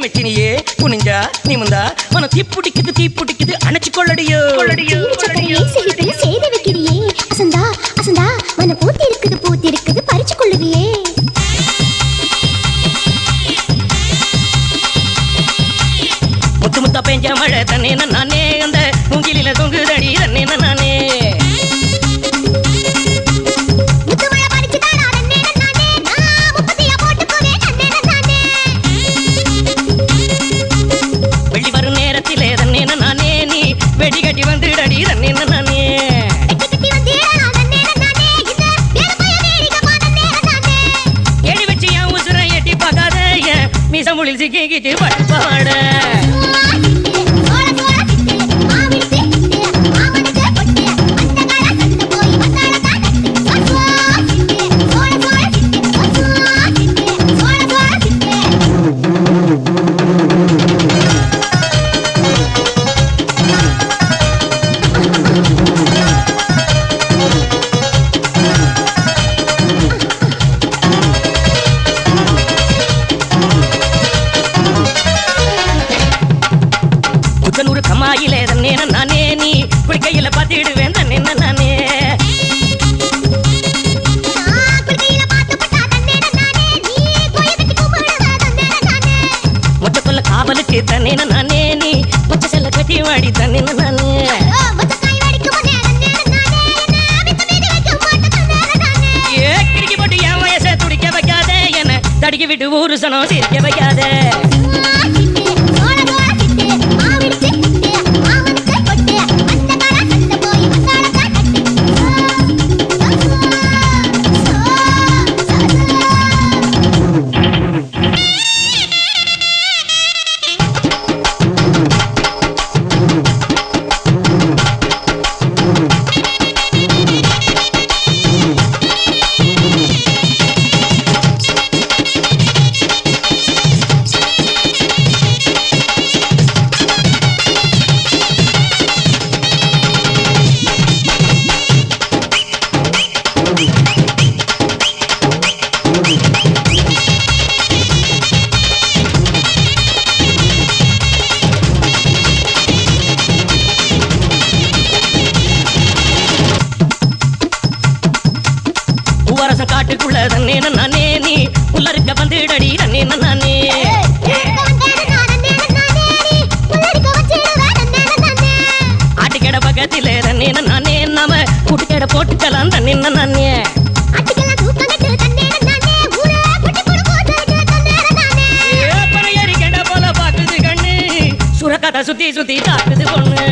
மெச்சினியே குனிஞ்சா நிமிந்தா மன தீப்புடிக்குது அணைச்சு கொள்ளடியோ செய்து வைக்கிறியே அசந்தா அசந்தா மன பூத்தி இருக்குது பறிச்சு கொள்ளுவியே முத்து முத்தா பெஞ்ச மழை தன்னே நானே அந்த மூங்கிலில தொங்குதடி தன்னே நானே வெள்ளி வரும் நேரத்திலே தன்னே நானே நீ வெடி கட்டி வந்துடடி தன்னே நானே எடி வச்சு என் உசுரை எட்டி பார்க்காத மீசமுளில் சிக்கிக்கிட்டு பாட்டு பாட கம்மாயிலே தன்னே நானே நீ குடிக்கையில பாத்திடுவேன் தன்னே நானே மொச்சக்கொல்ல காவலுக்கு தன்னே நானே நீ மொச்ச செல்ல கட்டி வாடி தன்னே நானே கிடிக்கி போட்டு என் வயசை துடிக்க வைக்காத என்ன தடிக்கி விட்டு ஊரு சனம் சிரிக்க வைக்காத பூவரசம் காட்டுக்குள்ள தன்னே நானே நீ உள்ளருக்க வந்துடடி தன்னே நானே ஆட்டுக்கடை பக்கத்திலே தன்னே நானே நாம கூட்டுக்கடை போட்டுக்கலாம் தன்னே நானே பனையறி கெண்ட போல பாக்குது கண்ணு சுரக்கதை சுத்தி சுத்தி தாக்குது பொண்ணு